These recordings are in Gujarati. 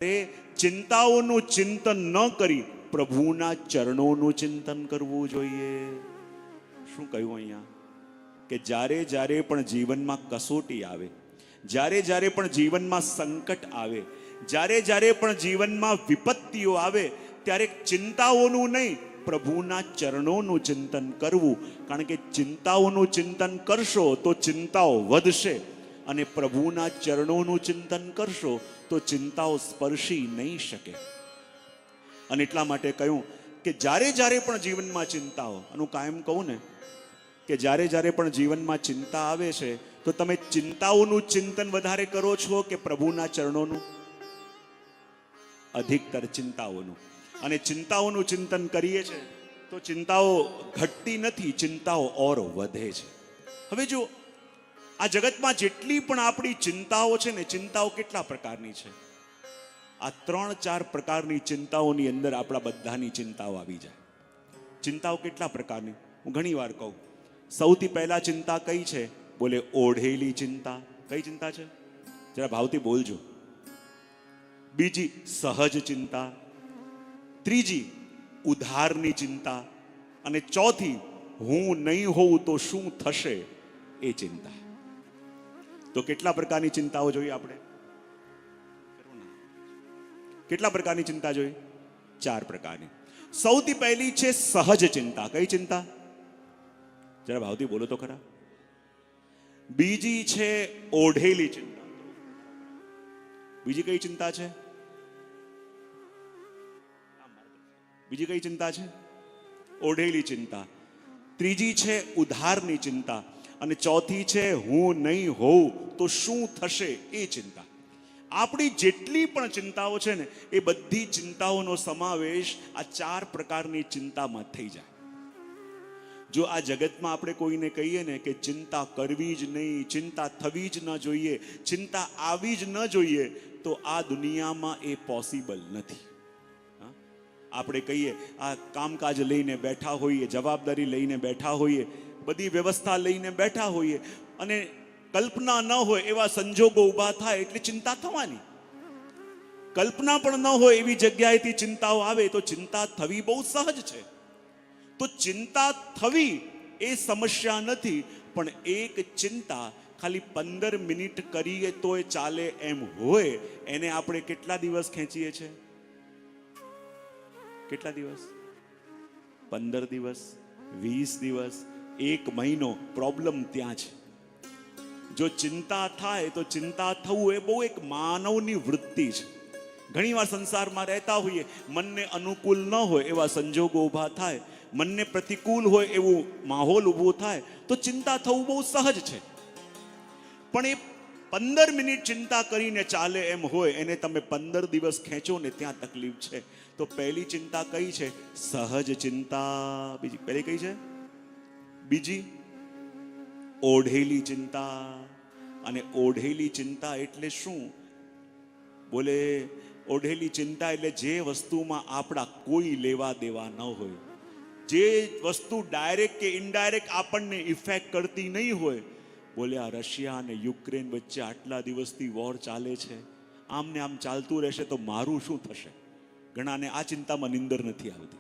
ચિંતાઓનું ચિંતન ન કરી પ્રભુના ચરણોનું ચિંતન કરવું જોઈએ. શું કહ્યું અહીંયા? કે જ્યારે જ્યારે પણ જીવનમાં કસોટી આવે, જ્યારે જ્યારે પણ જીવનમાં સંકટ આવે, જ્યારે જ્યારે પણ જીવનમાં વિપત્તિઓ આવે, ત્યારે ચિંતાઓનું નહીં, પ્રભુના ચરણોનું ચિંતન કરવું. કારણ કે ચિંતાઓનું ચિંતન કરશો તો ચિંતાઓ વધશે, અને પ્રભુના ચરણોનું ચિંતન કરશો તો ચિંતાઓ સ્પર્શી નહીં શકે. અને એટલા માટે કહ્યું કે જ્યારે જ્યારે પણ જીવનમાં ચિંતાઓ, હું કાયમ કહું ને કે જ્યારે જ્યારે પણ જીવનમાં ચિંતા આવે છે તો તમે ચિંતાઓનું ચિંતન વધારે કરો છો કે પ્રભુના ચરણોનું? અધિકતર ચિંતાઓનું. અને ચિંતાઓનું ચિંતન કરીએ છીએ તો ચિંતાઓ ઘટતી નથી, ચિંતાઓ ઓર વધે છે. હવે જો આ જગતમાં જેટલી પણ આપણી ચિંતાઓ છે ને, ચિંતાઓ કેટલા પ્રકારની છે? આ 3-4 પ્રકારની ચિંતાઓની અંદર આપણા બધાની ચિંતાઓ આવી જાય. ચિંતાઓ કેટલા પ્રકારની હું ઘણી વાર કહું. સૌથી પહેલા ચિંતા કઈ છે? બોલે ઓઢેલી ચિંતા. કઈ ચિંતા છે? જરા ભાવથી બોલજો. બીજી સહજ ચિંતા, ત્રીજી ઉધારની ચિંતા, અને ચોથી હું નહીં હોઉં તો શું થશે એ ચિંતા. તો કેટલા પ્રકારની ચિંતાઓ જોઈએ આપણે? કેટલા પ્રકારની ચિંતા જોઈએ? 4 પ્રકારની. સૌથી પહેલી છે સહજ ચિંતા. કઈ ચિંતા? જરા ભાવથી બોલો તો ખરા. બીજી છે ઓઢેલી ચિંતા. બીજી કઈ ચિંતા છે? બીજી કઈ ચિંતા છે? ઓઢેલી ચિંતા. ત્રીજી છે ઉધારની ચિંતા, અને ચોથી છે હું નહીં હોઉં તો શું થશે એ ચિંતા. આપણી જેટલી પણ ચિંતાઓ છે ને, એ બધી ચિંતાઓનો સમાવેશ આ 4 પ્રકારની ચિંતામાં થઈ જાય. જો આ જગતમાં આપણે કોઈને કહીએ ને કે ચિંતા કરવી જ નહીં, ચિંતા થવી જ ન જોઈએ, ચિંતા આવી જ ન જોઈએ, તો આ દુનિયામાં એ પોસિબલ નથી. આપણે કહીએ આ કામકાજ લઈને બેઠા હોઈએ, જવાબદારી લઈને બેઠા હોઈએ, બધી વ્યવસ્થા લઈને બેઠા હોઈએ, અને કલ્પના ન હોય એવા સંજોગો ઊભા થાય એટલે ચિંતા થવાની. કલ્પના પણ ન હોય એવી જગ્યાએથી ચિંતાઓ આવે તો ચિંતા થવી બહુ સહજ છે. તો ચિંતા થવી એ સમસ્યા નથી, પણ એક ચિંતા ખાલી 15 મિનિટ કરીએ તો એ ચાલે એમ હોય, એને આપણે કેટલા દિવસ ખેંચીએ છીએ? કેટલા દિવસ? 15 દિવસ, 20 દિવસ, 1 મહિનો. પ્રોબ્લેમ ત્યાં છે. જો ચિંતા થાય તો ચિંતા થવું એ બહુ એક માનવની વૃત્તિ છે. ઘણીવાર સંસારમાં રહેતા હોઈએ, મનને અનુકૂળ ન હોય એવા સંજોગો ઊભા થાય, મનને પ્રતિકૂળ હોય એવું માહોલ ઊભો થાય તો ચિંતા થવું બહુ સહજ છે. પણ એ 15 મિનિટ ચિંતા કરીને ચાલે એમ હોય, એને તમે 15 દિવસ ખેંચો ને ત્યાં તકલીફ છે. તો પહેલી ચિંતા કઈ છે? સહજ ચિંતા. બીજી પહેલી કઈ છે? બીજી ઓઢેલી ચિંતા. અને ઓઢેલી ચિંતા એટલે શું? બોલે ઓઢેલી ચિંતા એટલે જે વસ્તુમાં આપણા કોઈ લેવા દેવા ન હોય, જે વસ્તુ ડાયરેક્ટ કે ઇનડાયરેક્ટ આપણને ઇફેક્ટ કરતી નહીં હોય. બોલે આ રશિયા અને યુક્રેન વચ્ચે આટલા દિવસથી વોર ચાલે છે, આમ ને આમ ચાલતું રહેશે તો મારું શું થશે? ઘણાને આ ચિંતામાં નિંદર નથી આવતી.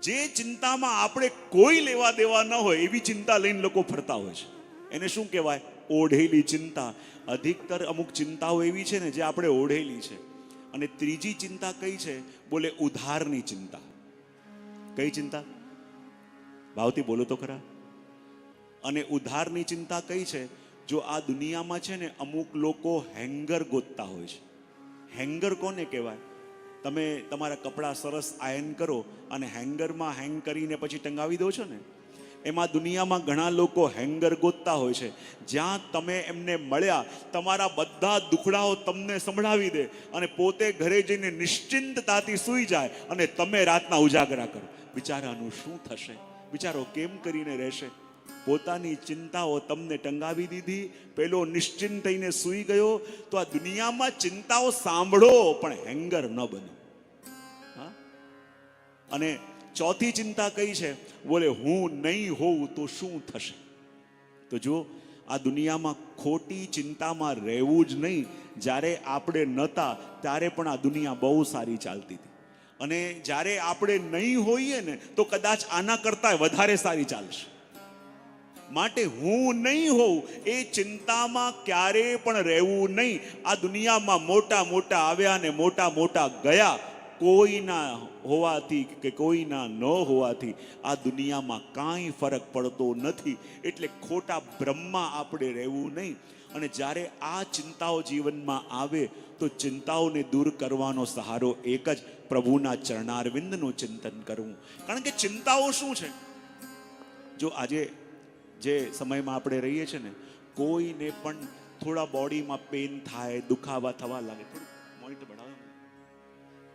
જે ચિંતામાં આપણે કોઈ લેવા દેવા ન હોય એવી ચિંતા લઈને લોકો ફરતા હોય છે, એને શું કહેવાય? ઓઢેલી ચિંતા. અધિકતર અમુક ચિંતાઓ એવી છે ને જે આપણે ઓઢેલી છે. અને ત્રીજી ચિંતા કઈ છે? બોલે ઉધારની ચિંતા. કઈ ચિંતા? ભાવથી બોલો તો ખરા. અને ઉધારની ચિંતા કઈ છે? જો આ દુનિયામાં છે ને અમુક લોકો હેંગર ગોતતા હોય છે. હેંગર કોને કહેવાય? તમે તમારા કપડાં સરસ આયન કરો અને હેંગરમાં હેંગ કરીને પછી ટંગાવી દો છો ને, એમાં દુનિયામાં ઘણા લોકો હેંગર ગોતતા હોય છે. જ્યાં તમે એમને મળ્યા, તમારા બધા દુખડાઓ તમને સંભળાવી દે અને પોતે ઘરે જઈને નિશ્ચિંતતાથી સૂઈ જાય, અને તમે રાતના ઉજાગરા કરો. બિચારાનું શું થશે? બિચારો કેમ કરીને રહેશે? પોતાની ચિંતાઓ તમને ટંગાવી દીધી, પેલો નિશ્ચિંત થઈને સૂઈ ગયો. તો આ દુનિયામાં ચિંતાઓ સાંભળો પણ હેંગર ન બનો. અને ચોથી ચિંતા કઈ છે? બોલે હું નહીં હોઉં તો શું થશે? તો જો આ દુનિયામાં ખોટી ચિંતામાં રહેવું જ નહીં. જ્યારે આપણે નહોતા ત્યારે પણ આ દુનિયા બહુ સારી ચાલતી હતી, અને જ્યારે આપણે નહીં હોઈએ ને તો કદાચ આના કરતાં વધારે સારી ચાલશે. માટે હું નહીં હોઉં એ ચિંતામાં ક્યારેય પણ રહેવું નહીં. આ દુનિયામાં મોટા મોટા આવ્યા ને મોટા મોટા ગયા. કોઈના હોવાથી કે કોઈના ન હોવાથી આ દુનિયામાં કાંઈ ફરક પડતો નથી. એટલે ખોટા બ્રહ્મમાં આપણે રહેવું નહીં. અને જ્યારે આ ચિંતાઓ જીવનમાં આવે તો ચિંતાઓને દૂર કરવાનો સહારો એક જ, પ્રભુના ચરણારવિંદનું ચિંતન કરવું. કારણ કે ચિંતાઓ શું છે? જો આજે જે સમયમાં આપણે રહીએ છીએ ને, કોઈને પણ થોડા બોડીમાં પેન થાય, દુખાવા થવા લાગે, થોડું મોનિટર બનાવો,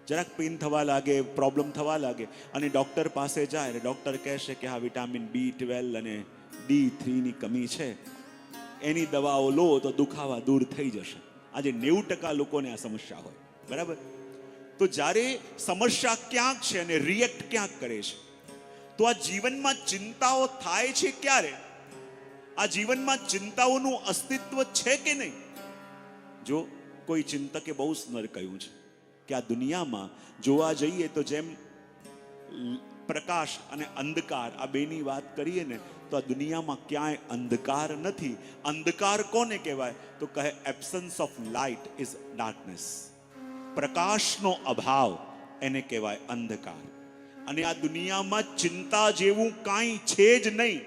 જરાક પેન થવા લાગે, પ્રોબ્લેમ થવા લાગે, અને ડૉક્ટર પાસે જાય અને ડૉક્ટર કહેશે કે હા વિટામિન B12 અને D3ની કમી છે, એની દવાઓ લો તો દુખાવા દૂર થઈ જશે. આજે 90% લોકોને આ સમસ્યા હોય, બરાબર? તો જ્યારે સમસ્યા ક્યાંક છે અને રિએક્ટ ક્યાંક કરે છે, તો આ જીવનમાં ચિંતાઓ થાય છે ક્યારે? આ જીવનમાં ચિંતાઓનું અસ્તિત્વ છે કે નહીં? જો કોઈ ચિંતકે બહુ સુંદર કહ્યું છે કે આ દુનિયામાં જોવા જઈએ તો જેમ પ્રકાશ અને અંધકાર આ બેની વાત કરીએ ને, તો આ દુનિયામાં ક્યાંય અંધકાર નથી. અંધકાર કોને કહેવાય? તો કહે absence of light is darkness. પ્રકાશનો અભાવ એને કહેવાય અંધકાર. અને આ દુનિયામાં ચિંતા જેવું કાંઈ છે જ નહીં.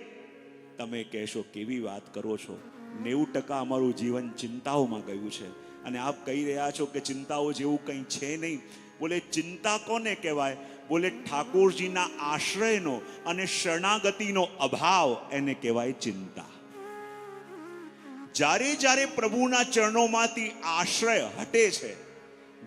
તમે કહેશો કેવી વાત કરો છો? 90% અમારું જીવન ચિંતાઓમાં ગયું છે, અને આપ કહી રહ્યા છો કે ચિંતાઓ જેવું કંઈ છે નહીં. બોલે ચિંતા કોને કહેવાય? બોલે ઠાકોરજીના આશ્રયનો અને શરણાગતિનો અભાવ એને કહેવાય ચિંતા. જ્યારે જ્યારે પ્રભુના ચરણોમાંથી આશ્રય હટે છે,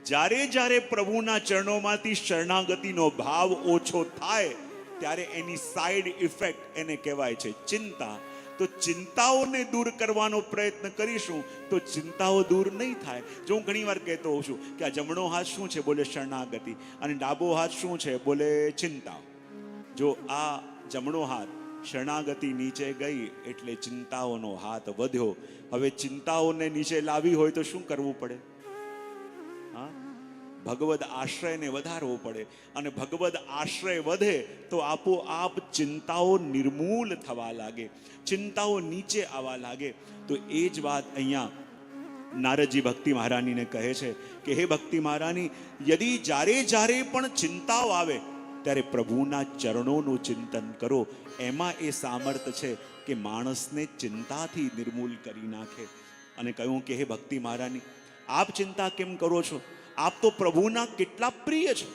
જ્યારે જ્યારે પ્રભુના ચરણોમાંથી શરણાગતિનો ભાવ ઓછો થાય, ત્યારે એની સાઈડ ઇફેક્ટ એને કહેવાય છે ચિંતા. તો ચિંતાઓને દૂર કરવાનો પ્રયત્ન કરીશું તો ચિંતાઓ દૂર નહીં થાય. જો હું ઘણી વાર કહેતો હોઉં છું કે આ જમણો હાથ શું છે? બોલે શરણાગતિ. અને ડાબો હાથ શું છે? બોલે ચિંતા. જો આ જમણો હાથ શરણાગતિ નીચે ગઈ એટલે ચિંતાઓનો હાથ વધ્યો. હવે ચિંતાઓને નીચે લાવી હોય તો શું કરવું પડે? હા, ભગવદ આશ્રયને વધારવો પડે. અને ભગવદ આશ્રય વધે તો આપોઆપ ચિંતાઓ નિર્મૂલ થવા લાગે, ચિંતાઓ નીચે આવવા લાગે. તો એ જ વાત અહીંયા નારદજી ભક્તિ મહારાનીને કહે છે કે હે ભક્તિ મહારાની, યદિ જ્યારે જ્યારે પણ ચિંતાઓ આવે ત્યારે પ્રભુના ચરણોનું ચિંતન કરો. એમાં એ સામર્થ્ય છે કે માણસને ચિંતાથી નિર્મૂલ કરી નાખે. અને કહ્યું કે હે ભક્તિ મહારાની, આપ ચિંતા કેમ કરો છો? આપ તો પ્રભુના કેટલા પ્રિય છો.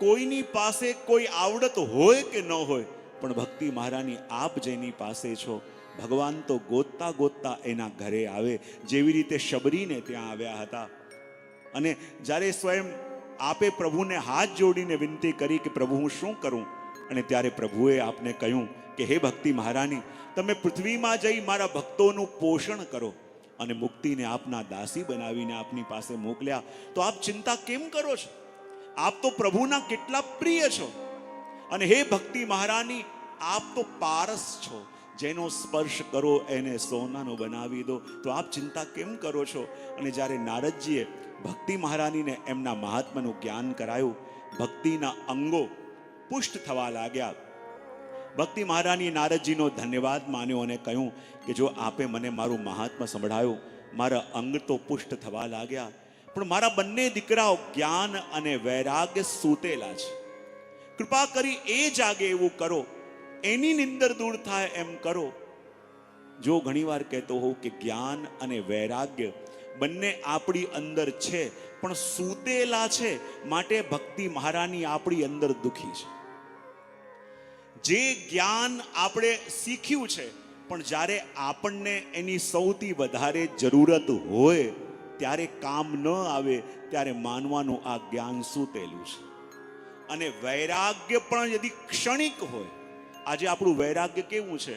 કોઈની પાસે કોઈ આવડત હોય કે ન હોય, પણ ભક્તિ મહારાની આપ જેની પાસે છો, ભગવાન તો ગોતતા ગોતતા એના ઘરે આવે. જેવી રીતે શબરીને ત્યાં આવ્યા હતા, અને જ્યારે સ્વયં આપે પ્રભુને હાથ જોડીને વિનંતી કરી કે પ્રભુ હું શું કરું, અને ત્યારે પ્રભુએ આપને કહ્યું કે હે ભક્તિ મહારાની, તમે પૃથ્વીમાં જઈ મારા ભક્તોનું પોષણ કરો. અને મુક્તિને આપના દાસી બનાવીને આપની પાસે મોકલ્યા. તો આપ ચિંતા કેમ કરો છો? આપ તો પ્રભુના કેટલા પ્રિય છો. અને હે ભક્તિ મહારાની, આપ તો પારસ છો, જેનો સ્પર્શ કરો એને સોનાનો બનાવી દો. તો આપ ચિંતા કેમ કરો છો? અને જ્યારે નારદજીએ ભક્તિ મહારાનીને એમના મહાત્માનું જ્ઞાન કરાયું, ભક્તિના અંગો પુષ્ટ થવા લાગ્યા. ભક્તિ મહારાની નારદજીનો ધન્યવાદ માન્યો અને કહ્યું કે જો આપે મને મારું મહાત્મા સંભળાયું, મારા અંગ તો પુષ્ટ થવા લાગ્યા, પણ મારા બંને દીકરાઓ જ્ઞાન અને વૈરાગ્ય સૂતેલા છે. કૃપા કરી એ જાગે એવું કરો, એની નિંદર દૂર થાય એમ કરો. જો ઘણીવાર કહેતો હોઉં કે જ્ઞાન અને વૈરાગ્ય બંને આપણી અંદર છે, પણ સૂતેલા છે. માટે ભક્તિ મહારાની આપણી અંદર દુખી છે. જે જ્ઞાન આપણે શીખ્યું છે, પણ જ્યારે આપણને એની સૌથી વધારે જરૂરત હોય ત્યારે કામ ન આવે, ત્યારે માનવાનું આ જ્ઞાન સૂતેલું છે. અને વૈરાગ્ય પણ યદિ ક્ષણિક હોય, આજે આપણું વૈરાગ્ય કેવું છે?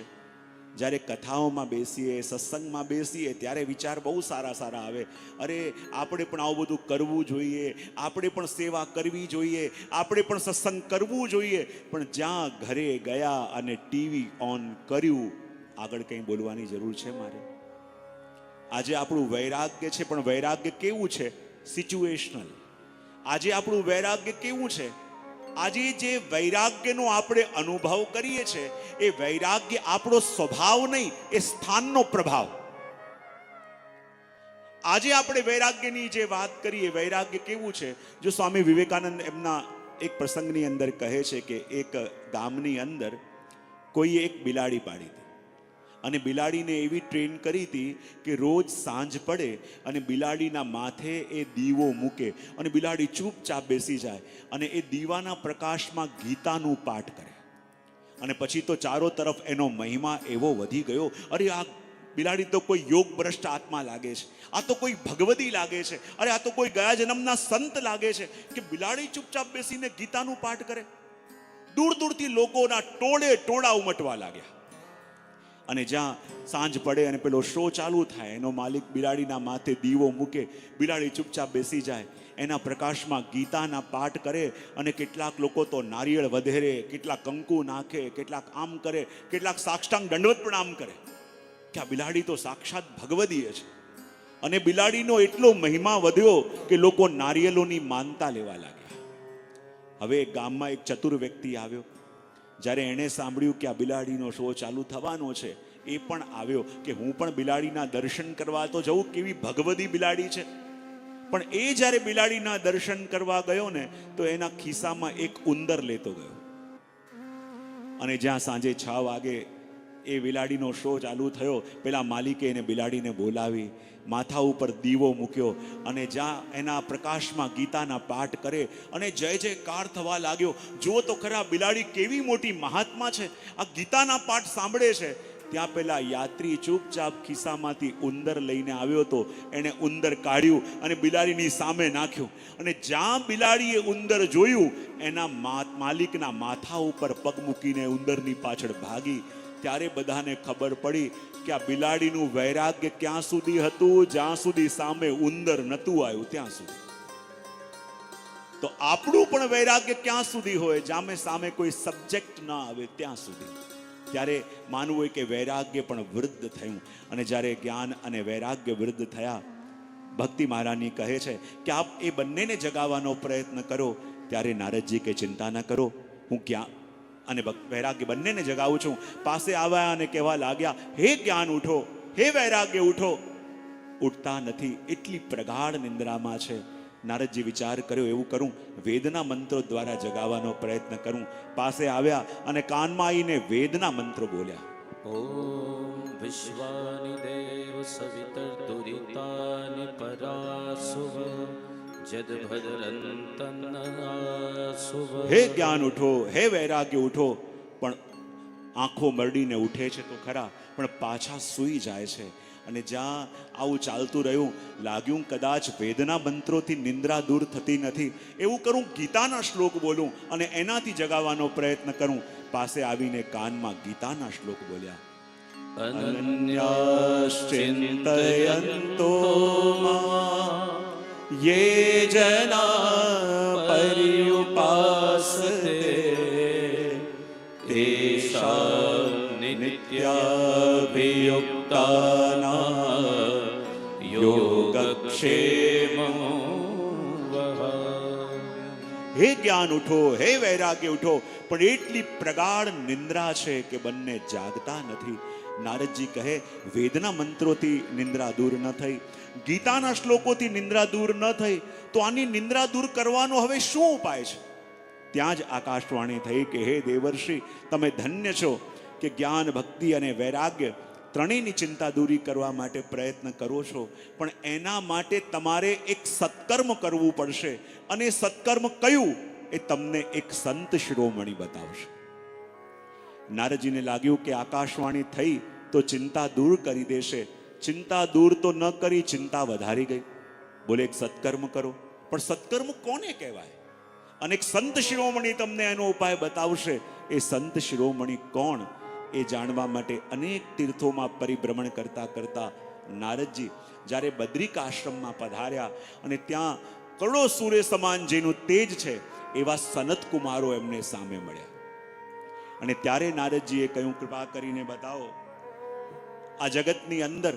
જ્યારે કથાઓમાં બેસીએ, સત્સંગમાં બેસીએ, ત્યારે વિચાર બહુ સારા સારા આવે. અરે આપણે પણ આવું બધું કરવું જોઈએ, આપણે પણ સેવા કરવી જોઈએ, આપણે પણ સત્સંગ કરવું જોઈએ. પણ જ્યાં ઘરે ગયા અને ટીવી ઓન કર્યું, આગળ કંઈ બોલવાની જરૂર છે મારે? આજે આપણું વૈરાગ્ય છે, પણ વૈરાગ્ય કેવું છે? સિચ્યુએશનલ. આજે આપણું વૈરાગ્ય કેવું છે? આજે જે વૈરાગ્યનો આપણે અનુભવ કરીએ છીએ એ વૈરાગ્ય આપણો સ્વભાવ નહીં, એ સ્થાનનો પ્રભાવ. આજે આપણે વૈરાગ્યની જે વાત કરીએ, વૈરાગ્ય કેવું છે? જો સ્વામી વિવેકાનંદ એમના એક પ્રસંગની અંદર કહે છે કે એક ગામની અંદર કોઈએ એક બિલાડી પાડી હતી અને બિલાડીને એવી ટ્રેન કરી હતી કે રોજ સાંજ પડે અને બિલાડીના માથે એ દીવો મૂકે અને બિલાડી ચૂપચાપ બેસી જાય અને એ દીવાના પ્રકાશમાં ગીતાનું પાઠ કરે. અને પછી તો ચારો તરફ એનો મહિમા એવો વધી ગયો, અરે આ બિલાડી તો કોઈ યોગ ભ્રષ્ટ આત્મા લાગે છે, આ તો કોઈ ભગવતી લાગે છે, અરે આ તો કોઈ ગયા જન્મના સંત લાગે છે કે બિલાડી ચૂપચાપ બેસીને ગીતાનું પાઠ કરે. દૂર દૂરથી લોકોના ટોળે ટોળા ઉમટવા લાગ્યા. અને જ્યાં સાંજ પડે અને પેલો શો ચાલુ થાય, એનો માલિક બિલાડીના માથે દીવો મૂકે, બિલાડી ચૂપચાપ બેસી જાય, એના પ્રકાશમાં ગીતાના પાઠ કરે અને કેટલાક લોકો તો નારિયેળ વધેરે, કેટલાક કંકુ નાખે, કેટલાક આમ કરે, કેટલાક સાષ્ટાંગ દંડવત પ્રણામ કરે કે આ બિલાડી તો સાક્ષાત ભગવદીય છે. અને બિલાડીનો એટલો મહિમા વધ્યો કે લોકો નારિયેલોની માનતા લેવા લાગ્યા. હવે ગામમાં એક ચતુર વ્યક્તિ આવ્યો. જ્યારે એણે સાંભળ્યું કે આ બિલાડીનો શો ચાલુ થવાનો છે, એ પણ આવ્યો કે હું પણ બિલાડીના દર્શન કરવા તો જઉં, કેવી ભગવદી બિલાડી છે. પણ એ જ્યારે બિલાડીના દર્શન કરવા ગયો ને, તો એના ખિસ્સામાં એક ઉંદર લેતો ગયો. અને જ્યાં સાંજે 6 વાગે એ બિલાડીનો શો ચાલુ થયો, પેલા માલિકે એને બિલાડીને બોલાવી, માથા ઉપર દીવો મૂક્યો અને જ્યાં એના પ્રકાશમાં ગીતાના પાઠ કરે અને જય જયકાર થવા લાગ્યો. જુઓ તો ખરા બિલાડી કેવી મોટી મહાત્મા છે, આ ગીતાના પાઠ સાંભળે છે. ત્યાં પેલા યાત્રી ચૂપચાપ ખિસ્સામાંથી ઉંદર લઈને આવ્યો હતો, એણે ઉંદર કાઢ્યું અને બિલાડીની સામે નાખ્યું. અને જ્યાં બિલાડીએ ઉંદર જોયું, એના માલિકના માથા ઉપર પગ મૂકીને ઉંદરની પાછળ ભાગી. ત્યારે બધાને ખબર પડી કે આ બિલાડીનું વૈરાગ્ય ક્યાં સુધી હતું? જ્યાં સુધી સામે ઉંદર નતું આવ્યું ત્યાં સુધી. તો આપણું પણ વૈરાગ્ય ક્યાં સુધી હોય? જ્યાં સામે કોઈ સબ્જેક્ટ ના આવે ત્યાં સુધી. ત્યારે માનવું હોય કે વૈરાગ્ય પણ વૃદ્ધ થયું. અને જ્યારે જ્ઞાન અને વૈરાગ્ય વૃદ્ધ થયા, ભક્તિ મહારાજની કહે છે કે આપ એ બંનેને જગાવવાનો પ્રયત્ન કરો. ત્યારે નારદજી કે ચિંતા ન કરો, હું ક્યાં અને વૈરાગ્ય બંનેને જગાવું છું. પાસે આવ્યા અને કહેવા લાગ્યા, હે જ્ઞાન ઉઠો, હે વૈરાગ્ય ઉઠો. ઉઠતા નથી, એટલી પ્રગાઢ નિંદ્રામાં છે. નારદજી વિચાર કર્યો, એવું કરું, વેદના મંત્રો દ્વારા જગાવવાનો પ્રયત્ન કરું. પાસે આવ્યા અને કાનમાં આવીને વેદના મંત્રો બોલ્યા. ઓમ વિશ્વાનિ દેવ સવિતર દુરિતાનિ પરાસુવ હે જ્ઞાન ઉઠો, હે વૈરાગ્ય ઉઠો. પણ આંખો મરડીને ઉઠે છે તો ખરા, પણ પાછા સૂઈ જાય છે. અને જ્યાં આવું ચાલતું રહ્યું, લાગ્યું કદાચ વેદના મંત્રોથી નિંદ્રા દૂર થતી નથી, એવું કરું ગીતાના શ્લોક બોલું અને એનાથી જગાવવાનો પ્રયત્ન કરું. પાસે આવીને કાનમાં ગીતાના શ્લોક બોલ્યા. અનન્યાશ્ચિંતયન્તો યે જના પર્યુપાસતે તેષાં નિત્યાભિયુક્તાનાં યોગક્ષેમો વહ. હે જ્ઞાન ઉઠો, હે વૈરાગ્ય ઉઠો. પણ એટલી પ્રગાઢ નિંદ્રા છે કે બંને જાગતા નથી. નારદજી કહે, વેદના મંત્રોથી નિંદ્રા દૂર ન થઈ, ગીતાના શ્લોકોથી નિંદ્રા દૂર ન થઈ, તો આની નિંદ્રા દૂર કરવાનો હવે શું ઉપાય છે? ત્યાં જ આકાશવાણી થઈ કે હે દેવર્ષિ, તમે ધન્ય છો કે જ્ઞાન, ભક્તિ અને વૈરાગ્ય ત્રણેયની ચિંતા દૂરી કરવા માટે પ્રયત્ન કરો છો. પણ એના માટે તમારે એક સત્કર્મ કરવું પડશે. અને સત્કર્મ કયું? એ તમને એક સંત શિરોમણી બતાવશે. નારદજીને લાગ્યું કે આકાશવાણી થઈ તો ચિંતા દૂર કરી દેશે. ચિંતા દૂર તો ન કરી, ચિંતા વધારી ગઈ. બોલે એક સત્કર્મ કરો. પણ સત્કર્મ કોને કહેવાય? અને એક સંત શિરોમણી તમને એનો ઉપાય બતાવશે. એ સંત શિરોમણી કોણ? એ જાણવા માટે અનેક તીર્થોમાં પરિભ્રમણ કરતા કરતા નારદજી જ્યારે બદ્રિક આશ્રમમાં પધાર્યા અને ત્યાં કરોડો સૂર્ય સમાન જેનું તેજ છે એવા સનત કુમારો એમને સામે મળ્યા. અને ત્યારે નારદજીએ કહ્યું, કૃપા કરીને બતાવો આ જગતની અંદર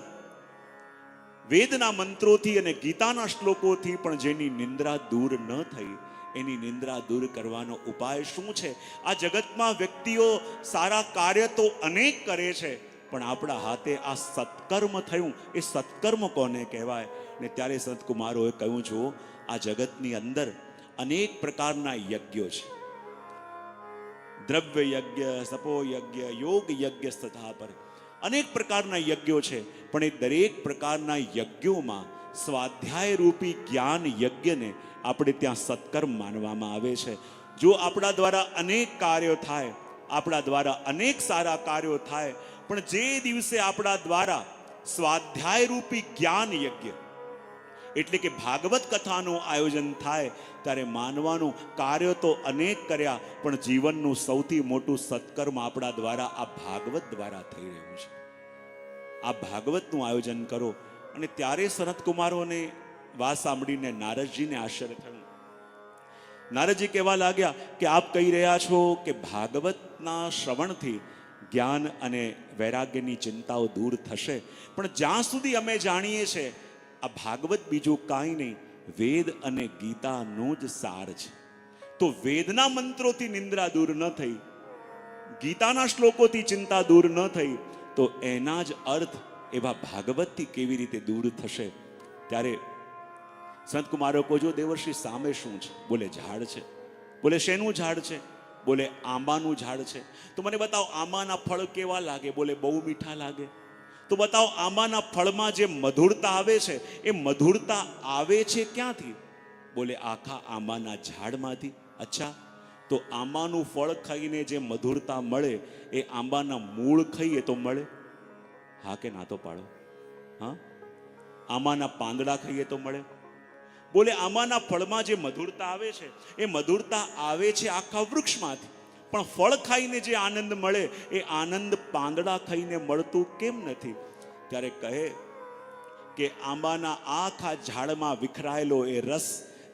વેદના મંત્રોથી અને ગીતાના શ્લોકોથી પણ જેની નિંદ્રા દૂર ન થઈ, એની નિંદ્રા દૂર કરવાનો ઉપાય શું છે? આ જગતમાં વ્યક્તિઓ સારા કાર્ય તો અનેક કરે છે, પણ આપણા હાથે આ સત્કર્મ થયું, એ સત્કર્મ કોને કહેવાય? ને ત્યારે સંતકુમારોએ કહ્યું, જુઓ, આ જગતની અંદર અનેક પ્રકારના યજ્ઞો છે. દ્રવ્ય યજ્ઞ, સપો યજ્ઞ, યોગ યજ્ઞ તથા પર અનેક પ્રકારના યજ્ઞો છે, પણ એ દરેક પ્રકારના યજ્ઞોમાં સ્વાધ્યાય રૂપી જ્ઞાન યજ્ઞને આપણે ત્યાં સત્કર્મ માનવામાં આવે છે. જો આપણા દ્વારા અનેક કાર્યો થાય, આપણા દ્વારા અનેક સારા કાર્યો થાય, પણ જે દિવસે આપણા દ્વારા સ્વાધ્યાય રૂપી જ્ઞાન યજ્ઞ એટલે કે ભાગવત કથાનું આયોજન થાય, ત્યારે માનવાનું કાર્ય તો અનેક કર્યા, પણ જીવનનું સૌથી મોટું સત્કર્મ આપણા દ્વારા આ ભાગવત દ્વારા થઈ રહ્યું છે. આ ભાગવતનું આયોજન કરો. અને ત્યારે સનતકુમારોને વાત સાંભળીને નારદજીને આશ્ચર્ય થયું. નારદજી કહેવા લાગ્યા કે આપ કહી રહ્યા છો કે ભાગવતના શ્રવણથી જ્ઞાન અને વૈરાગ્યની ચિંતાઓ દૂર થશે, પણ જ્યાં સુધી અમે જાણીએ છીએ આ ભાગવત બીજું કાંઈ નહીં, વેદ અને ગીતાનો જ સાર છે. તો વેદના મંત્રોથી નિંદ્રા દૂર ન થઈ, ગીતાના શ્લોકોથી ચિંતા દૂર ન થઈ, તો એના જ અર્થ એવા ભાગવતથી કેવી રીતે દૂર થશે? ત્યારે સંતકુમારો કહો, દેવર્ષિ સામે શું છે? બોલે ઝાડ છે. બોલે શેનું ઝાડ છે? બોલે આંબાનું ઝાડ છે. તો મને બતાવો આંબાના ફળ કેવા લાગે? બોલે બહુ મીઠા લાગે. તો બતાવો આંબાના ફળમાં જે મધુરતા આવે છે, એ મધુરતા આવે છે ક્યાંથી? બોલે આખા આંબાના ઝાડમાંથી. અચ્છા, તો આંબાનું ફળ ખાઈને જે મધુરતા મળે, એ આંબાના મૂળ ખાઈએ તો મળે? હા કે ના તો પાડો. હા, આંબાના પાંદડા ખાઈએ તો મળે? બોલે આંબાના ફળમાં જે મધુરતા આવે છે, એ મધુરતા આવે છે આખા વૃક્ષમાંથી, પણ ફળ ખાઈને જે આનંદ મળે, એ આનંદ પાંદડા ખાઈને મળતું કેમ નથી? ત્યારે કહે કે આંબાના આખા ઝાડમાં વિખરાયેલો એ રસ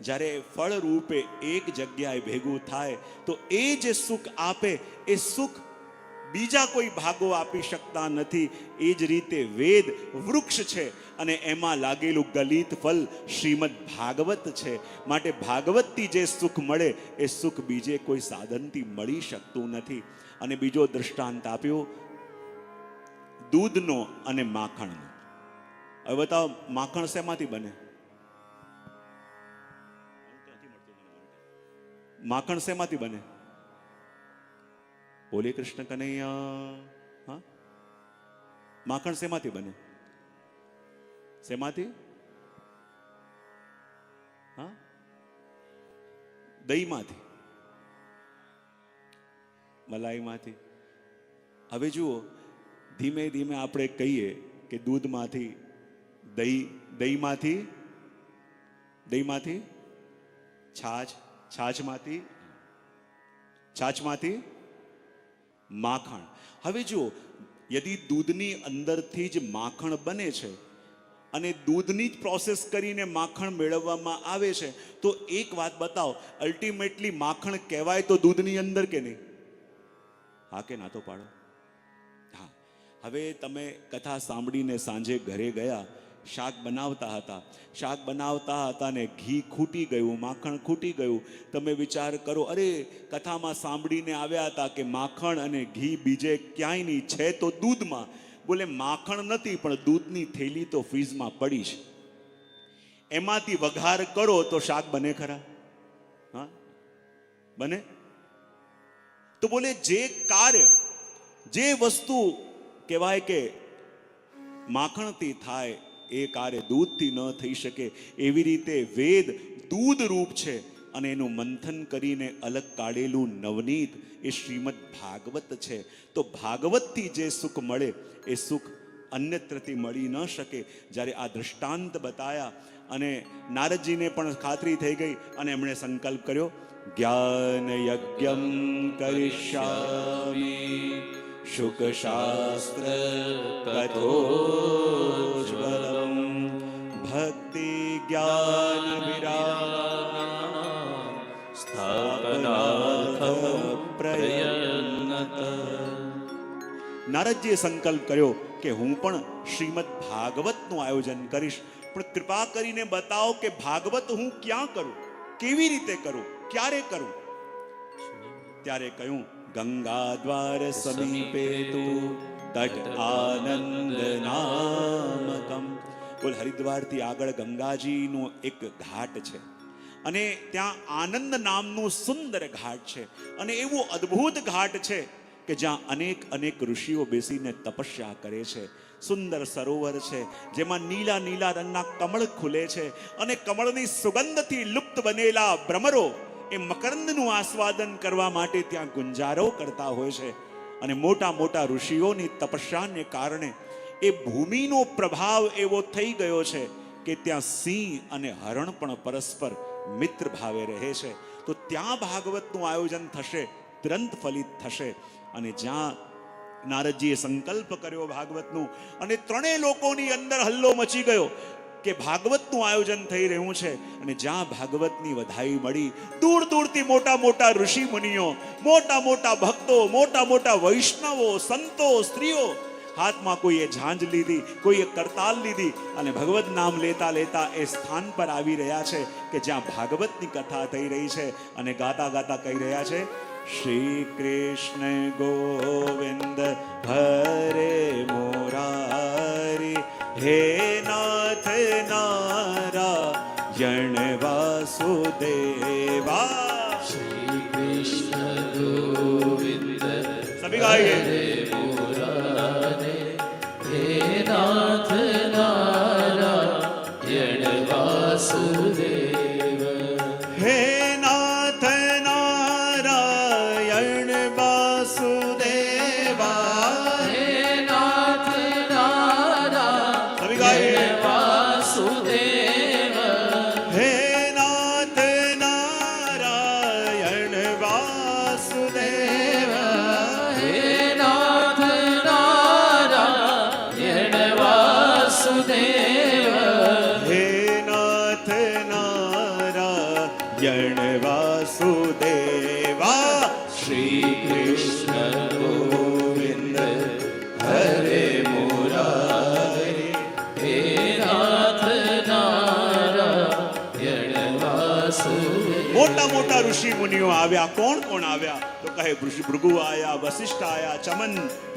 જ્યારે ફળ રૂપે એક જગ્યાએ ભેગું થાય, તો એ જે સુખ આપે, એ સુખ બીજા કોઈ ભાગો આપી શકતા નથી. એ જ રીતે વેદ વૃક્ષ છે, અને એમાં લાગેલું ગલિત ફલ શ્રીમદ ભાગવત છે. માટે ભાગવતથી જે સુખ મળે, એ સુખ બીજે કોઈ સાધનથી મળી શકતું નથી. અને બીજો દૃષ્ટાંત આપ્યો દૂધનો અને માખણનો. હવે બતાવો, માખણ શેમાંથી બને? માખણ શેમાંથી બને? બોલે કૃષ્ણ કનૈયા. હા, માખણ શેમાંથી બને? શેમાંથી? હા, દહીંમાંથી, મલાઈમાંથી. હવે જુઓ, ધીમે ધીમે આપણે કહીએ કે દૂધમાંથી દહીં, દહીંમાંથી છાછ, છાછમાંથી માખણ. હવે જુઓ, યદિ દૂધની અંદરથી જ માખણ બને છે અને દૂધની જ પ્રોસેસ કરીને માખણ મેળવવામાં આવે છે, તો એક વાત બતાવો, અલ્ટિમેટલી માખણ કહેવાય તો દૂધની અંદર કે નહીં? હા કે ના તો પાડો. હા, હવે તમે કથા સાંભળીને સાંજે ઘરે ગયા, શાક બનાવતા હતા ને ઘી ખૂટી ગયું, માખણ ખૂટી ગયું. તમે વિચાર કરો, અરે કથામાં સાંભળીને આવ્યા હતા કે માખણ અને ઘી બીજે ક્યાંય નહીં, છે તો દૂધમાં. બોલે માખણ નથી, પણ દૂધની થેલી તો ફ્રીજમાં પડી છે, એમાંથી વઘાર કરો તો શાક બને ખરા? હા, બને? તો બોલે જે કાર્ય, જે વસ્તુ કહેવાય કે માખણથી થાય, એ કાર્ય દૂધથી ન થઈ શકે. એવી રીતે વેદ દૂધ રૂપ છે, અને એનું મંથન કરીને અલગ કાઢેલું નવનીત એ શ્રીમદ ભાગવત છે. તો ભાગવતથી જે સુખ મળે, એ સુખ અન્યત્રથી મળી ન શકે. જ્યારે આ દૃષ્ટાંત બતાયા, અને નારદજીને પણ ખાતરી થઈ ગઈ, અને એમણે સંકલ્પ કર્યો, જ્ઞાન યજ્ઞમ કરિષ્યામિ શુકશાસ્ત્ર કથોજ્વલમ ભક્તિ જ્ઞાન વિરામ સ્થાપનાર્થમ પ્રયન્નત. નારદજીએ સંકલ્પ કર્યો કે હું પણ શ્રીમદ ભાગવતનું આયોજન કરીશ, પણ કૃપા કરીને બતાવો કે ભાગવત હું ક્યાં કરું, કેવી રીતે કરું, ક્યારે કરું? ત્યારે કહ્યું, ગંગા દ્વાર સમીપે તુ તટ આનંદ નામકમ. બોલ, હરિદ્વારથી આગળ ગંગાજીનો એક ઘાટ છે અને ત્યાં આનંદ નામનું સુંદર ઘાટ છે. અને એવું અદ્ભુત ઘાટ છે કે જ્યાં અનેક અનેક ઋષિઓ બેસીને તપસ્યા કરે છે. સુંદર સરોવર છે જેમાં નીલા નીલા રંગના કમળ ખુલે છે અને કમળની સુગંધથી લુપ્ત બનેલા ભ્રમરો એ મકરંદનું આસ્વાદન કરવા માટે ત્યાં ગુંજારો કરતા હોય છે. અને મોટા મોટા ઋષિઓની તપસ્યાને કારણે એ ભૂમિનો પ્રભાવ એવો થઈ ગયો છે કે ત્યાં સિંહ અને હરણ પણ પરસ્પર મિત્ર ભાવે રહે છે. તો ત્યાં ભાગવતનું આયોજન થશે, તુરંત ફલિત થશે. અને જ્યાં નારદજીએ સંકલ્પ કર્યો ભાગવતનું, અને ત્રણેય લોકોની અંદર હલ્લો મચી ગયો કે ભાગવતનું આયોજન થઈ રહ્યું છે. અને જ્યાં ભાગવતની વધાઈ મળી, દૂર દૂરથી મોટા મોટા ઋષિ મુનિઓ, મોટા મોટા ભક્તો, મોટા મોટા વૈષ્ણવો, સંતો, સ્ત્રીઓ, હાથમાં કોઈએ ઝાંઝ લીધી, કોઈએ કરતાલ લીધી અને ભગવત નામ લેતા લેતા એ સ્થાન પર આવી રહ્યા છે કે જ્યાં ભાગવતની કથા થઈ રહી છે. અને ગાતા ગાતા કહી રહ્યા છે, શ્રી કૃષ્ણ ગોવિંદ હરે મુરારી, હે નાથ નારાયણ વાસુદેવા. શ્રી કૃષ્ણ ગોવિંદ સભી ગાઈએ, હે નાથ નારાયણ વાસુદેવ. હે નાથ નારાયણ વાસુદેવા, હે નાથ નારાયણ સભી ગાઈએ, વાસુદેવ. હે નાથ નારાયણ વાસુદેવ, હે નાથ નારાયણ વાસુદેવ. હે નાથ નારાયણ વાસુદેવા. શ્રી કૃષ્ણ ગોવિંદ હરે મુરારી, હે નાથ નારાયણ વાસુદેવ. મોટા મોટા ઋષિ મુનિઓ આવ્યા. કોણ કોણ આવ્યા? તો કહે, ભૃગુ આયા, વશિષ્ઠ આયા, ચમન,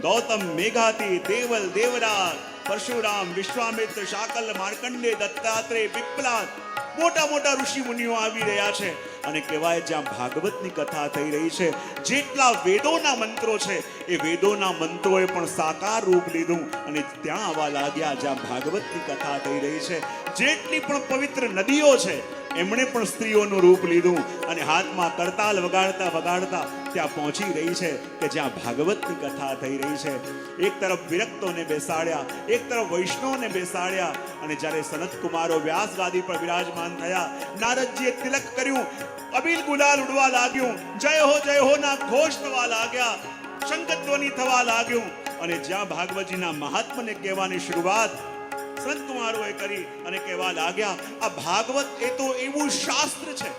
ગૌતમ, મેઘાતી, દેવલ, દેવરાજ, પરશુરામ, વિશ્વામિત્ર, શાકલ, માર્કંડે, દત્તાત્રેય, પિપ્પલાદ. મોટા મોટા ઋષિ મુનિઓ આવી રહ્યા છે. અને કહેવાય જ્યાં ભાગવતની કથા થઈ રહી છે, જેટલા વેદોના મંત્રો છે એ વેદોના મંત્રોએ પણ સાકાર રૂપ લીધું અને ત્યાં આવવા લાગ્યા જ્યાં ભાગવતની કથા થઈ રહી છે. જેટલી પણ પવિત્ર નદીઓ છે એમણે પણ સ્ત્રીઓનું રૂપ લીધું અને હાથમાં કરતાલ વગાડતા વગાડતા ત્યાં પહોંચી રહી છે કે જ્યાં ભાગવતની કથા થઈ રહી છે. એક તરફ વિરક્તોને બેસાડ્યા, એક તરફ વૈષ્ણવને બેસાડ્યા. અને જ્યારે સનત કુમારો વ્યાસ ગાદી પર વિરાજમાન થયા, નારદજીએ તિલક કર્યું, અબીલ ગુલાલ ઉડવા લાગ્યું, જય હો ના ઘોષ થવા લાગ્યા, શંખધ્વનિ થવા લાગ્યું. અને જ્યાં ભાગવતજીના મહાત્મને કહેવાની શરૂઆત સંત કુમારોએ કરી અને કહેવા લાગ્યા, આ ભાગવત એ તો એવું શાસ્ત્ર છે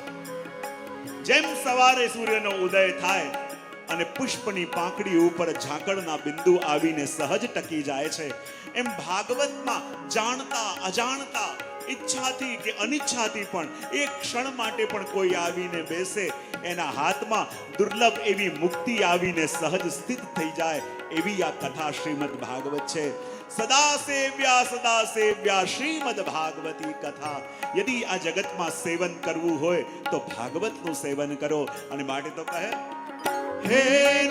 જેમ સવારે સૂર્યનો ઉદય થાય અને પુષ્પની પાંખડી ઉપર ઝાકળના બિંદુ આવીને સહજ ટકી જાય છે, એમ ભાગવતમાં જાણતા અજાણતા, ઈચ્છાથી કે અનિચ્છાથી પણ એક ક્ષણ માટે પણ કોઈ આવીને બેસે, એના હાથમાં દુર્લભ એવી મુક્તિ આવીને સહજ સ્થિત થઈ જાય, એવી આ કથા શ્રીમદ ભાગવત છે. સદા સેવ્યા શ્રીમદ ભાગવતી કથા. યદિ આ જગતમાં સેવન કરવું હોય તો ભાગવતનું સેવન કરો. અને માટે તો કહે, હે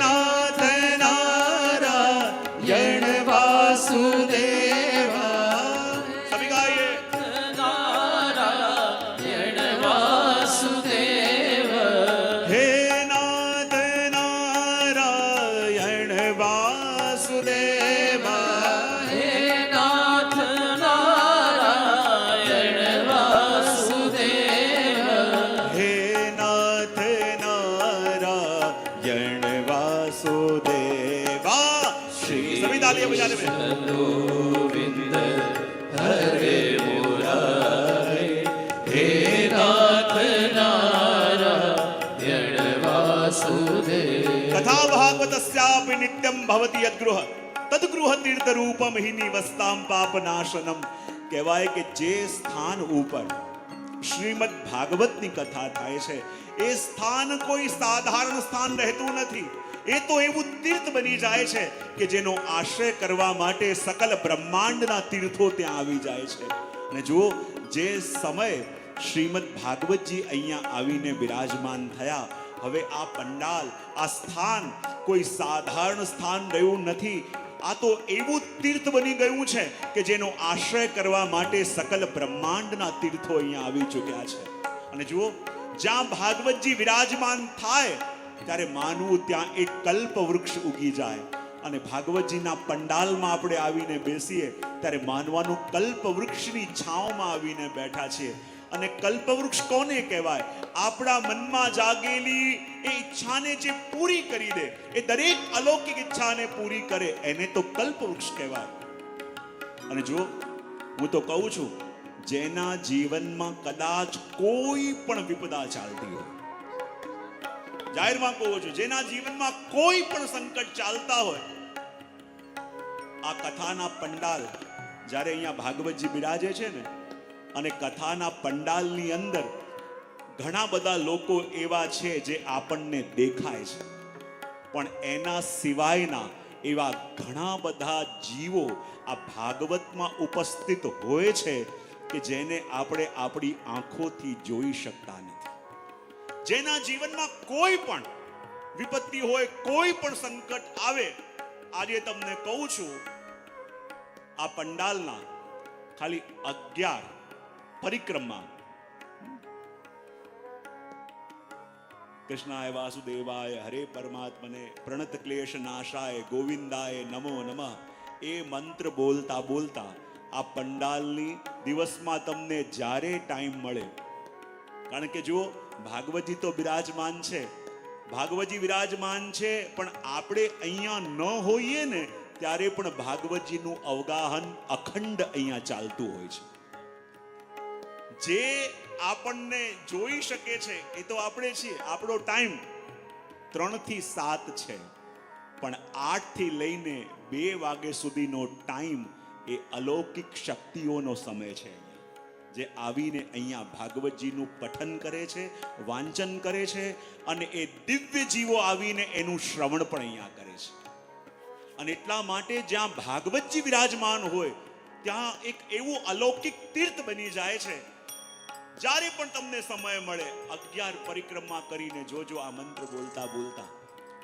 નાથ નારાયણ વાસુદેવા. સભી ગાઈએ, નારાયણ વાસુદેવ. હે નાથ નારાયણ વાસુદેવા. હે નાથ નારાયણ વાસુદેવ. હે નાથ નારાયણ વાસુદેવા. શ્રી સભી તાલિયાં બજાને બે. ગોવિંદ હરે મુરારી, હે નાથ નારાયણ વાસુદેવ. તથા ભાગવતસ્યાપि નિત્યમ ભવતિ યદ્ગૃહ તદગૃહ તીર્થ રૂપમ હિ નિવસ્તામ પાપ નાશનમ. કહેવાય કે જે સ્થાન ઉપર શ્રીમદ ભાગવતની કથા થાય છે એ સ્થાન કોઈ સાધારણ સ્થાન રહેતું નથી. એ તો એવું તીર્થ બની જાય છે કે જેનો આશ્રય કરવા માટે સકલ બ્રહ્માંડના તીર્થો ત્યાં આવી જાય છે. અને જુઓ, જે સમય શ્રીમદ ભાગવતજી અહીંયા આવીને બિરાજમાન થયા, હવે આ પંડાલ, આ સ્થાન કોઈ સાધારણ સ્થાન રહ્યું નથી. આ તો એવું તીર્થ બની ગયું છે કે જેનો આશ્રય કરવા માટે સકલ બ્રહ્માંડના તીર્થો અહીંયા આવી ચૂક્યા છે. અને જુઓ, જ્યાં ભાગવતજી વિરાજમાન થાય ત્યારે માનવું ત્યાં એક કલ્પ વૃક્ષ ઉગી જાય. અને ભાગવતજીના પંડાલમાં આપણે આવીને બેસીએ ત્યારે માનવાનું કલ્પ વૃક્ષની છાંવમાં આવીને બેઠા છીએ. અને કલ્પવૃક્ષ કોને કહેવાય? આપણા મનમાં જાગેલી એ ઈચ્છાને જે પૂરી કરી દે, એ દરેક અલૌકિક ઈચ્છાને પૂરી કરે, એને તો કલ્પવૃક્ષ કહેવાય. અને જો હું તો કહું છું, જેના જીવનમાં કદાચ કોઈ પણ વિપદા ચાલતી હોય, જાહેરમાં કહું છું, જેના જીવનમાં કોઈ પણ સંકટ ચાલતા હોય, આ કથાના પંડાલ જ્યારે અહીંયા ભાગવતજી બિરાજે છે ને, અને કથાના પંડાલની અંદર ઘણા બધા લોકો એવા છે જે આપણને દેખાય છે, પણ એના સિવાયના એવા ઘણા બધા જીવો આ ભાગવતમાં ઉપસ્થિત હોય છે કે જેને આપણે આપણી આંખોથી જોઈ શકતા નથી. જેના જીવનમાં કોઈ પણ વિપત્તિ હોય, કોઈ પણ સંકટ આવે, આજે તમને કહું છું, આ પંડાલના ખાલી 11 પરિક્રમા, કૃષ્ણાય વાસુદેવાય હરે પરમાત્મને પ્રણત ક્લેશ નાશાય ગોવિંદાય નમો નમઃ, એ મંત્ર બોલતા બોલતા આ પંડાલની દિવસમાં તમને જ્યારે ટાઈમ મળે, કારણ કે જો ભાગવતજી તો બિરાજમાન છે, ભાગવતજી વિરાજમાન છે, પણ આપણે અહીંયા ન હોઈએ ને ત્યારે પણ ભાગવતજીનું અવગાહન અખંડ અહીંયા ચાલતું હોય છે. જે આપણને જોઈ શકે છે એ તો આપણે છીએ. આપણો ટાઈમ 3 થી 7 છે, પણ 8 થી લઈને 2 વાગ્યા સુધીનો ટાઈમ એ અલૌકિક શક્તિઓનો સમય છે, જે આવીને અહીંયા ભાગવતજીનું પઠન કરે છે, વાંચન કરે છે, અને એ દિવ્ય જીવો આવીને એનું શ્રવણ પણ અહીંયા કરે છે. અને એટલા માટે જ્યાં ભાગવતજી વિરાજમાન હોય ત્યાં એક એવું અલૌકિક તીર્થ બની જાય છે. જ્યારે પણ તમને સમય મળે 11 પરિક્રમા કરીને જોજો આ મંત્ર બોલતા બોલતા.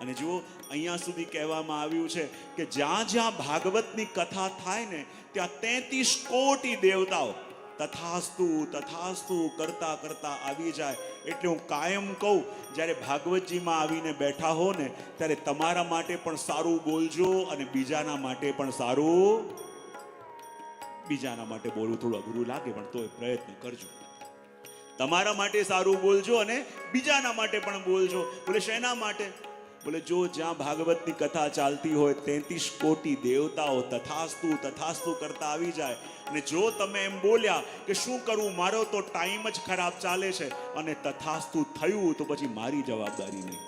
અને જુઓ, અહીંયા સુધી કહેવામાં આવ્યું છે કે જ્યાં જ્યાં ભાગવતની કથા થાય ને ત્યાં 33 કોટી દેવતાઓ તથાસ્તુ તથાસ્તુ કરતા કરતા આવી જાય. એટલે હું કાયમ કહું, જ્યારે ભાગવતજીમાં આવીને બેઠા હો ને ત્યારે તમારા માટે પણ સારું બોલજો, અને બીજાના માટે પણ સારું. બીજાના માટે બોલવું થોડું અઘરું લાગે, પણ તોય પ્રયત્ન કરજો. તમારા માટે સારું બોલજો અને બીજાના માટે પણ બોલજો. બોલે શેના માટે? બોલે જો જ્યાં ભાગવતની કથા ચાલતી હોય 33 કોટી દેવતાઓ તથાસ્તુ તથાસ્તુ કરતા આવી જાય. અને જો તમે એમ બોલ્યા કે શું કરું, મારો તો ટાઈમ જ ખરાબ ચાલે છે, અને તથાસ્તુ થયું તો પછી મારી જવાબદારી નહીં.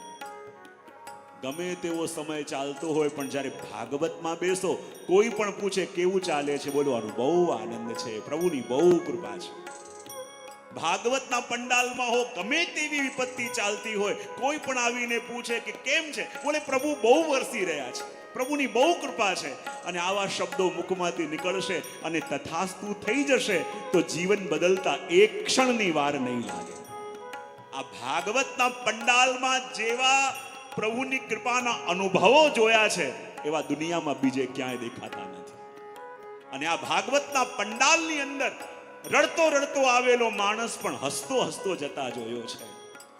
ગમે તેવો સમય ચાલતો હોય, પણ જ્યારે ભાગવતમાં બેસો, કોઈ પણ પૂછે કેવું ચાલે છે, બોલવાનું બહુ આનંદ છે, પ્રભુની બહુ કૃપા છે. ભાગવતના પંડાલમાં હો, ગમે તેવી વિપત્તિ ચાલતી હોય, કોઈ પણ આવીને પૂછે કે કેમ છે, બોલે પ્રભુ બહુ વરસી રહ્યા છે, પ્રભુની બહુ કૃપા છે. અને આવા શબ્દો મુખમાંથી નીકળશે અને તથાસ્તુ થઈ જશે તો જીવન બદલતા એક ક્ષણની વાર નહીં લાગે. આ ભાગવતના પંડાલમાં જેવા પ્રભુની કૃપાના અનુભવો જોયા છે એવા દુનિયામાં બીજે ક્યાંય દેખાતા નથી. અને આ ભાગવતના પંડાલની અંદર રડતો રડતો આવેલો માણસ પણ હસતો હસતો જતા જોયો છે.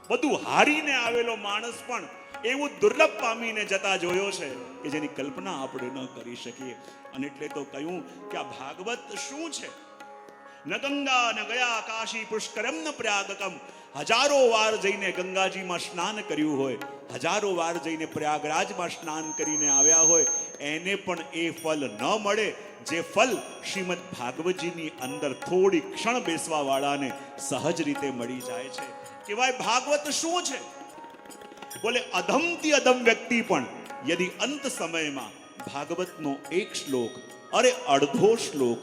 બધું હારીને આવેલો માણસ પણ એવું દુર્લભ પામીને જતા જોયો છે કે જેની કલ્પના આપણે ન કરી શકીએ. અને એટલે તો કહ્યું કે આ ભાગવત શું છે? ન ગંગા ન ગયા કાશી પુષ્કરમ ન પ્રયાગકમ. હજારો વાર જઈને ગંગાજીમાં સ્નાન કર્યું હોય, હજારો વાર જઈને પ્રયાગરાજમાં સ્નાન કરીને આવ્યા હોય, એને પણ એ ફલ ન મળે જે ફલ શ્રીમદ ભાગવતજીની અંદર થોડી ક્ષણ બેસવા વાળાને સહજ રીતે મળી જાય છે. કહેવાય ભાગવત શું છે? બોલે અધમથી અધમ વ્યક્તિ પણ યદિ અંત સમયમાં ભાગવતનો એક શ્લોક, અરે અડધો શ્લોક,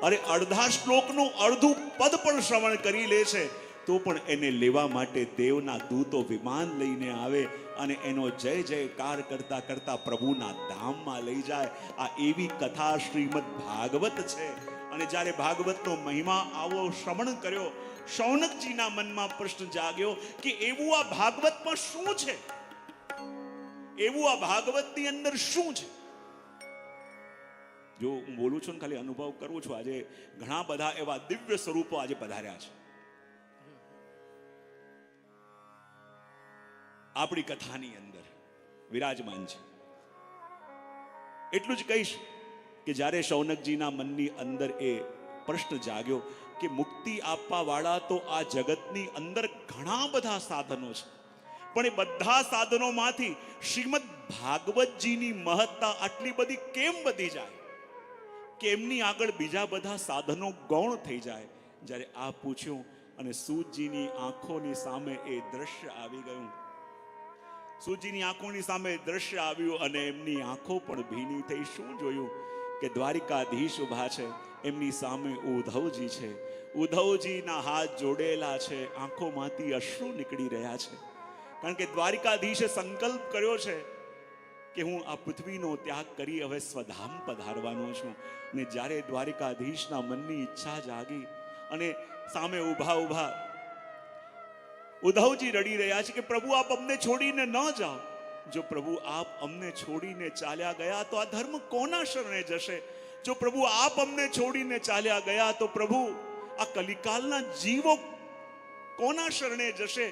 અરે અડધા શ્લોકનું અડધું પદ પણ શ્રવણ કરી લે છે તો પણ એને લેવા માટે દેવના દૂતો વિમાન લઈને આવે અને એનો જય જયકાર કરતા કરતા પ્રભુના ધામમાં લઈ જાય. આ એવી કથા શ્રીમદ ભાગવત છે. અને જ્યારે ભાગવતનો મહિમા આવો શ્રવણ કર્યો, શૌનકજીના મનમાં પ્રશ્ન જાગ્યો કે એવું આ ભાગવતમાં શું છે, એવું આ ભાગવતની અંદર શું છે. જો હું બોલું છું ને ખાલી અનુભવ કરું છું, આજે ઘણા બધા એવા દિવ્ય સ્વરૂપો આજે પધાર્યા છે આપણી કથાની અંદર વિરાજમાન છે. એટલું જ કહીશ કે જ્યારે શૌનકજીના મનની અંદર એ પ્રશ્ન જાગ્યો કે મુક્તિ આપવા વાળા તો આ જગતની અંદર ઘણા બધા સાધનો છે, પણ એ બધા સાધનોમાંથી શ્રીમદ ભાગવતજીની મહત્તા આટલી બધી કેમ વધી જાય કે એમની આગળ બીજા બધા સાધનો ગૌણ થઈ જાય. જ્યારે આ પૂછ્યું અને સૂતજીની આંખોની સામે એ દ્રશ્ય આવી ગયું, સૂતજીની આંખોની સામે દ્રશ્ય આવ્યું અને એમની આંખો પણ ભીની થઈ. શું જોયું કે દ્વારિકાધીશ ઊભા છે, એમની સામે ઉદ્ધવજી છે, ઉદ્ધવજીના હાથ જોડેલા છે, આંખોમાંથી અશ્રુ નીકળી રહ્યા છે. કારણ કે દ્વારિકાધીશે સંકલ્પ કર્યો છે કે હું આ પૃથ્વીનો ત્યાગ કરી હવે સ્વધામ પધારવાનો છું. ને જ્યારે દ્વારિકાધીશના મનની ઈચ્છા જાગી અને સામે ઊભા ઊભા ઉદ્ધવજી રડી રહ્યા છે કે પ્રભુ આપ અમને છોડીને ન જાઓ. જો પ્રભુ આપ અમને છોડીને ચાલ્યા ગયા તો આ ધર્મ કોના શરણે જશે? જો પ્રભુ આપ અમને છોડીને ચાલ્યા ગયા તો પ્રભુ આ કલિકાલના જીવો કોના શરણે જશે?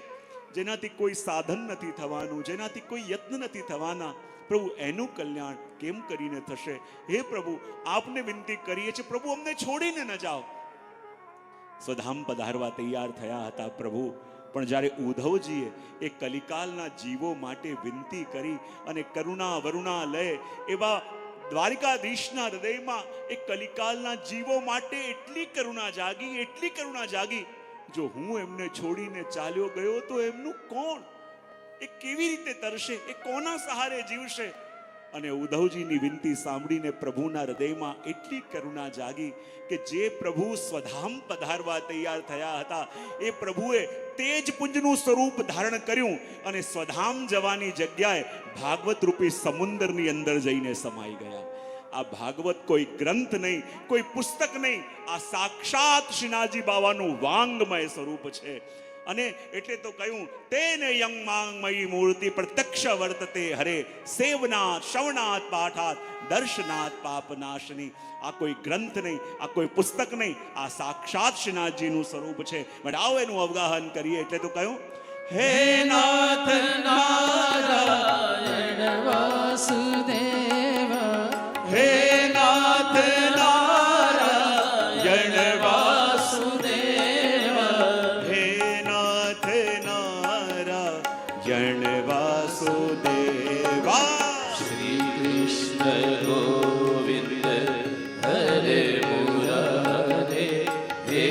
જેનાથી કોઈ સાધન નથી થવાનું, જેનાથી કોઈ યત્ન નથી થવાના, પ્રભુ એનું કલ્યાણ કેમ કરીને થશે? હે પ્રભુ આપને વિનંતી કરીએ છીએ, પ્રભુ અમને છોડીને ન જાઓ. સ્વધામ પધારવા તૈયાર થયા હતા પ્રભુ, પણ જ્યારે ઉદ્ધવજીએ એ કલિકાલના જીવો માટે વિનંતી કરી અને કરુણા વરુણા લય એવા દ્વારિકાધીશના હૃદયમાં એ કલિકાલના જીવો માટે એટલી કરુણા જાગી, એટલી કરુણા જાગી, જો હું એમને છોડીને ચાલ્યો ગયો તો એમનું કોણ? એ કેવી રીતે તરશે? એ કોના સહારે જીવશે? અને ઉદ્ધવજીની વિનંતી સાંભળીને પ્રભુના હૃદયમાં એટલી કરુણા જાગી કે જે પ્રભુ સ્વધામ પધારવા તૈયાર થયા હતા એ પ્રભુએ તેજ પુંજનું સ્વરૂપ ધારણ કર્યું અને સ્વધામ જવાની જગ્યાએ ભાગવત રૂપી સમુદ્રની અંદર જઈને સમાઈ ગયા. આ ભાગવત કોઈ ગ્રંથ નહીં, કોઈ પુસ્તક નહીં, આ સાક્ષાત શ્રીનાથજી બાવાનું વાંગમય સ્વરૂપ છે. અને એટલે તો કહ્યું તેને યંગ માંગમયી મૂર્તિ પ્રત્યક્ષ વર્તતે હરે, સેવનાથ શ્રવણાત પાઠાત દર્શનાત પાપનાશની. આ કોઈ ગ્રંથ નહીં, આ કોઈ પુસ્તક નહીં, આ સાક્ષાત શ્રીનાથજીનું સ્વરૂપ છે. બટ આવો એનું અવગાહન કરીએ. એટલે તો કહ્યું હે નાથ નારાયણ વાસુદેવ, હે નાથ નારાયણ વાસુદેવ, હે નાથ નારાયણ વાસુદેવા. શ્રી કૃષ્ણ ગોવિંદ હરે મુરારે, હે